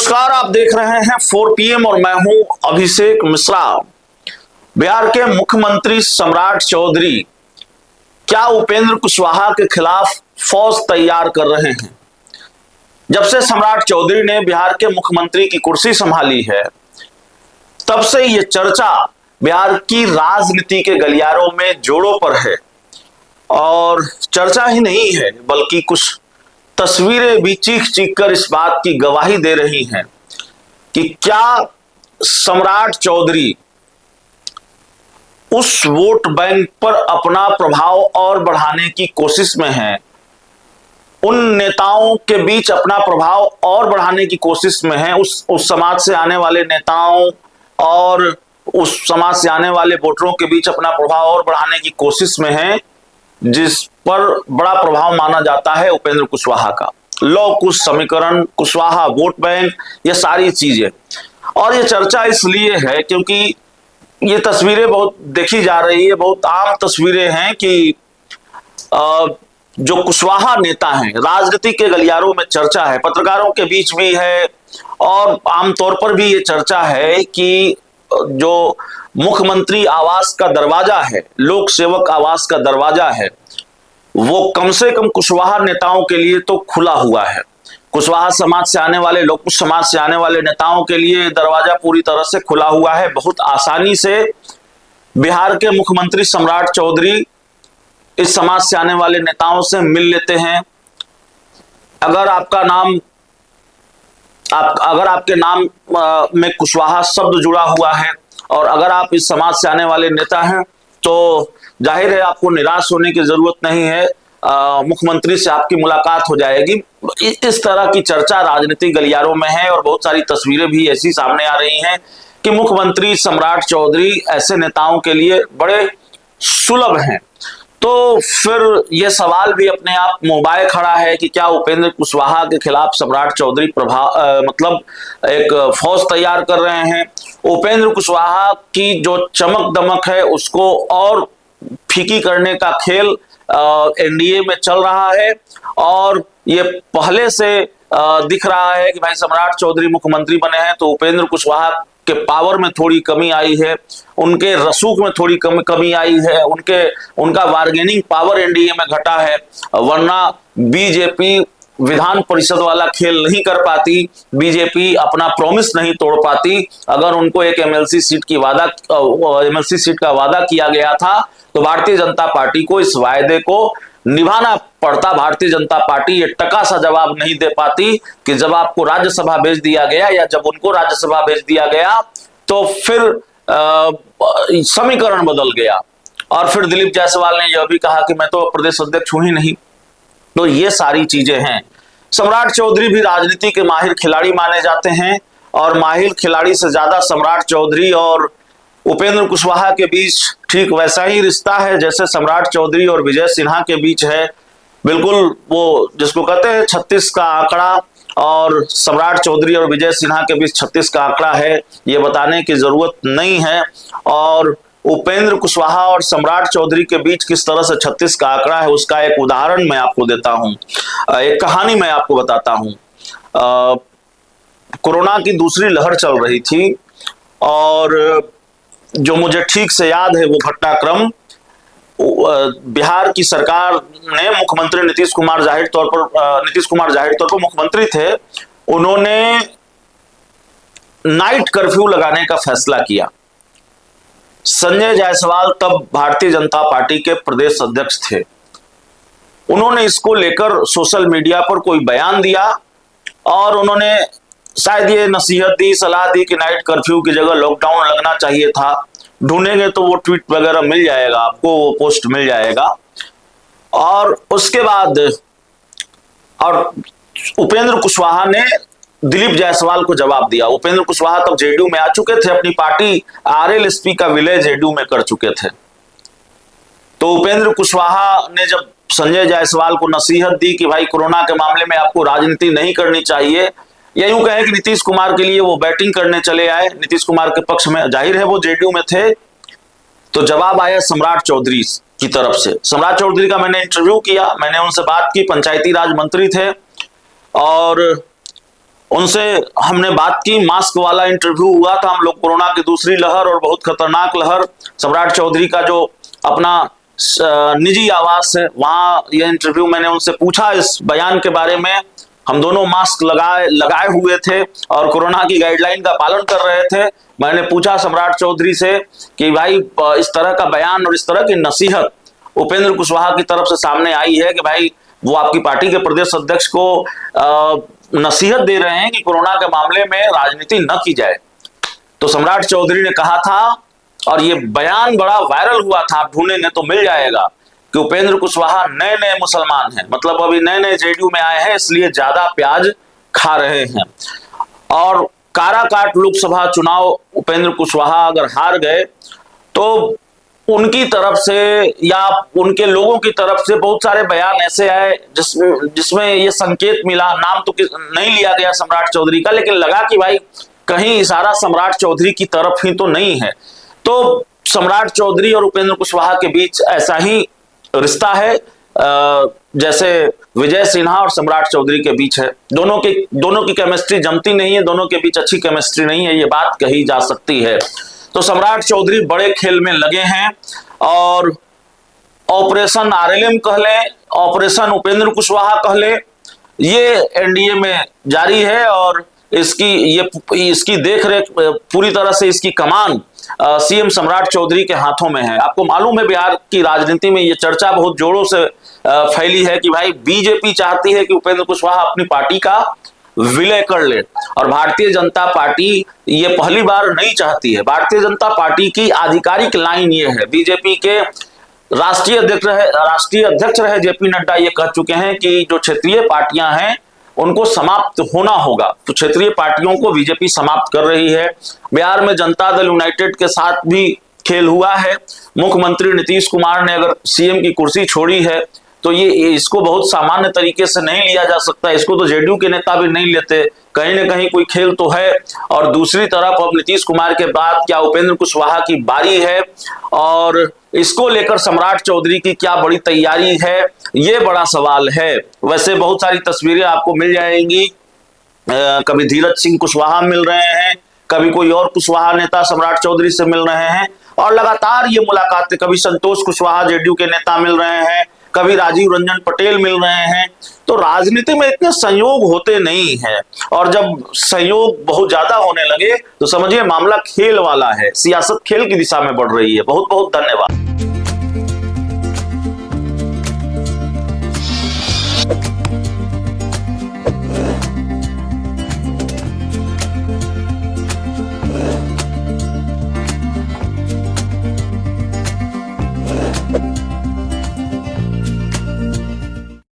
नमस्कार, आप देख रहे हैं 4 PM और मैं हूं अभिषेक मिश्रा। बिहार के मुख्यमंत्री सम्राट चौधरी क्या उपेंद्र कुशवाहा के खिलाफ फौज तैयार कर रहे हैं? जब से सम्राट चौधरी ने बिहार के मुख्यमंत्री की कुर्सी संभाली है, तब से ये चर्चा बिहार की राजनीति के गलियारों में जोरों पर है। और चर्चा ही नहीं है, बल्कि कुछ तस्वीरें भी चीख चीख कर इस बात की गवाही दे रही हैं कि क्या सम्राट चौधरी उस वोट बैंक पर अपना प्रभाव और बढ़ाने की कोशिश में हैं, उन नेताओं के बीच अपना प्रभाव और बढ़ाने की कोशिश में हैं, उस समाज से आने वाले नेताओं और उस समाज से आने वाले वोटरों के बीच अपना प्रभाव और बढ़ाने की कोशिश में हैं, जिस पर बड़ा प्रभाव माना जाता है उपेंद्र कुशवाहा का। लौ कुश समीकरण, कुशवाहा वोट बैंक, ये सारी चीजें। और ये चर्चा इसलिए है क्योंकि ये तस्वीरें बहुत देखी जा रही है, बहुत आम तस्वीरें हैं कि जो कुशवाहा नेता हैं, राजनीति के गलियारों में चर्चा है, पत्रकारों के बीच भी है और आमतौर पर भी ये चर्चा है कि जो मुख्यमंत्री आवास का दरवाजा है, लोक सेवक आवास का दरवाजा है, वो कम से कम कुशवाहा नेताओं के लिए तो खुला हुआ है। कुशवाहा समाज से आने वाले, लोक समाज से आने वाले नेताओं के लिए दरवाजा पूरी तरह से खुला हुआ है। बहुत आसानी से बिहार के मुख्यमंत्री सम्राट चौधरी इस समाज से आने वाले नेताओं से मिल लेते हैं। अगर आपके नाम में कुशवाहा शब्द जुड़ा हुआ है और अगर आप इस समाज से आने वाले नेता हैं, तो जाहिर है आपको निराश होने की जरूरत नहीं है, मुख्यमंत्री से आपकी मुलाकात हो जाएगी। इस तरह की चर्चा राजनीतिक गलियारों में है और बहुत सारी तस्वीरें भी ऐसी सामने आ रही हैं कि मुख्यमंत्री सम्राट चौधरी ऐसे नेताओं के लिए बड़े सुलभ हैं। तो फिर यह सवाल भी अपने आप मोबाइल खड़ा है कि क्या उपेंद्र कुशवाहा के खिलाफ सम्राट चौधरी मतलब एक फौज तैयार कर रहे हैं? उपेंद्र कुशवाहा की जो चमक दमक है उसको और फीकी करने का खेल एनडीए में चल रहा है और ये पहले से दिख रहा है कि भाई सम्राट चौधरी मुख्यमंत्री बने हैं तो उपेंद्र कुशवाहा के पावर में थोड़ी कमी आई है, उनके रसूख में थोड़ी कमी आई है, उनका बार्गेनिंग पावर एनडीए में घटा है। वरना बीजेपी विधान परिषद वाला खेल नहीं कर पाती, बीजेपी अपना प्रॉमिस नहीं तोड़ पाती। अगर उनको एक एमएलसी सीट का वादा किया गया था तो भारतीय जनता पार्टी को इस वायदे को निभाना पड़ता। भारतीय जनता पार्टी ये टका सा जवाब नहीं दे पाती कि जब आपको राज्यसभा भेज दिया गया या जब उनको राज्यसभा भेज दिया गया तो फिर समीकरण बदल गया और फिर दिलीप जायसवाल ने यह भी कहा कि मैं तो प्रदेश अध्यक्ष हूं ही नहीं। तो ये सारी चीजें हैं। सम्राट चौधरी भी राजनीति के माहिर खिलाड़ी माने जाते हैं और माहिर खिलाड़ी से ज्यादा सम्राट चौधरी और उपेंद्र कुशवाहा के बीच ठीक वैसा ही रिश्ता है जैसे सम्राट चौधरी और विजय सिन्हा के बीच है। बिल्कुल वो जिसको कहते हैं 36 का आंकड़ा, और सम्राट चौधरी और विजय सिन्हा के बीच 36 का आंकड़ा है, ये बताने की जरूरत नहीं है। और उपेंद्र कुशवाहा और सम्राट चौधरी के बीच किस तरह से 36 का आंकड़ा है उसका एक उदाहरण मैं आपको देता हूं, एक कहानी मैं आपको बताता हूं। कोरोना की दूसरी लहर चल रही थी और जो मुझे ठीक से याद है वो घटनाक्रम, बिहार की सरकार ने मुख्यमंत्री नीतीश कुमार जाहिर तौर पर मुख्यमंत्री थे, उन्होंने नाइट कर्फ्यू लगाने का फैसला किया। संजय जायसवाल तब भारतीय जनता पार्टी के प्रदेश अध्यक्ष थे। उन्होंने इसको लेकर सोशल मीडिया पर कोई बयान दिया और उन्होंने शायद ये नसीहत दी, सलाह दी कि नाइट कर्फ्यू की जगह लॉकडाउन लगना चाहिए था। ढूंढेंगे तो वो ट्वीट वगैरह मिल जाएगा आपको, वो पोस्ट मिल जाएगा। और उसके बाद और उपेंद्र कुशवाहा ने दिलीप जायसवाल को जवाब दिया। उपेंद्र कुशवाहा तब जेडीयू में आ चुके थे, अपनी पार्टी आरएलएसपी का विलय जेडीयू में कर चुके थे। तो उपेंद्र कुशवाहा ने जब संजय जायसवाल को नसीहत दी कि भाई कोरोना के मामले में आपको राजनीति नहीं करनी चाहिए, या यूं कहें कि नीतीश कुमार के लिए वो बैटिंग करने चले आए, नीतीश कुमार के पक्ष में, जाहिर है वो जेडीयू में थे, तो जवाब आया सम्राट चौधरी की तरफ से। सम्राट चौधरी का मैंने इंटरव्यू किया, मैंने उनसे बात की, पंचायती राज मंत्री थे और उनसे हमने बात की। मास्क वाला इंटरव्यू हुआ था हम लोग, कोरोना की दूसरी लहर और बहुत खतरनाक लहर। सम्राट चौधरी का जो अपना निजी आवास है, वहां ये इंटरव्यू मैंने उनसे पूछा इस बयान के बारे में। हम दोनों मास्क लगाए हुए थे और कोरोना की गाइडलाइन का पालन कर रहे थे। मैंने पूछा सम्राट चौधरी से कि भाई इस तरह का बयान और इस तरह की नसीहत उपेंद्र कुशवाहा की तरफ से सामने आई है कि भाई वो आपकी पार्टी के प्रदेश अध्यक्ष को नसीहत दे रहे हैं कि कोरोना के मामले में राजनीति न की जाए। तो सम्राट चौधरी ने कहा था, और ये बयान बड़ा वायरल हुआ था, आप ढूंढेंगे तो मिल जाएगा, कि उपेंद्र कुशवाहा नए नए मुसलमान हैं, मतलब अभी नए नए जेडीयू में आए हैं, इसलिए ज्यादा प्याज खा रहे हैं। और काराकाट लोकसभा चुनाव उपेंद्र कुशवाहा अगर हार गए तो उनकी तरफ से या उनके लोगों की तरफ से बहुत सारे बयान ऐसे आए जिसमें ये संकेत मिला, नाम तो नहीं लिया गया सम्राट चौधरी का, लेकिन लगा कि भाई कहीं इशारा सम्राट चौधरी की तरफ ही तो नहीं है। तो सम्राट चौधरी और उपेंद्र कुशवाहा के बीच ऐसा ही रिश्ता है जैसे विजय सिन्हा और सम्राट चौधरी के बीच है। दोनों की केमिस्ट्री जमती नहीं है, दोनों के बीच अच्छी केमिस्ट्री नहीं है, ये बात कही जा सकती है। तो सम्राट चौधरी बड़े खेल में लगे हैं और ऑपरेशन आरएलएम कह ले, ऑपरेशन उपेंद्र कुशवाहा कह ले, ये एनडीए में जारी है और इसकी देखरेख पूरी तरह से, इसकी कमान सीएम सम्राट चौधरी के हाथों में है। आपको मालूम है बिहार की राजनीति में ये चर्चा बहुत जोरों से फैली है कि भाई बीजेपी चाहती है कि उपेंद्र कुशवाहा अपनी पार्टी का विलय कर ले, और भारतीय जनता पार्टी ये पहली बार नहीं चाहती है। भारतीय जनता पार्टी की आधिकारिक लाइन ये है, बीजेपी के राष्ट्रीय अध्यक्ष रहे जेपी नड्डा ये कह चुके हैं कि जो क्षेत्रीय पार्टियां हैं उनको समाप्त होना होगा। तो क्षेत्रीय पार्टियों को बीजेपी समाप्त कर रही है। बिहार में जनता दल यूनाइटेड के साथ भी खेल हुआ है। मुख्यमंत्री नीतीश कुमार ने अगर सीएम की कुर्सी छोड़ी है तो ये इसको बहुत सामान्य तरीके से नहीं लिया जा सकता। इसको तो जेडीयू के नेता भी नहीं लेते, कहीं ना कहीं कोई खेल तो है। और दूसरी तरफ अब नीतीश कुमार के बाद क्या उपेंद्र कुशवाहा की बारी है, और इसको लेकर सम्राट चौधरी की क्या बड़ी तैयारी है, ये बड़ा सवाल है। वैसे बहुत सारी तस्वीरें आपको मिल जाएंगी, कभी धीरज सिंह कुशवाहा मिल रहे हैं, कभी कोई और कुशवाहा नेता सम्राट चौधरी से मिल रहे हैं, और लगातार ये मुलाकातें, कभी संतोष कुशवाहा जेडीयू के नेता मिल रहे हैं, कभी राजीव रंजन पटेल मिल रहे हैं। तो राजनीति में इतने संयोग होते नहीं है, और जब संयोग बहुत ज्यादा होने लगे तो समझिए मामला खेल वाला है, सियासत खेल की दिशा में बढ़ रही है। बहुत बहुत धन्यवाद।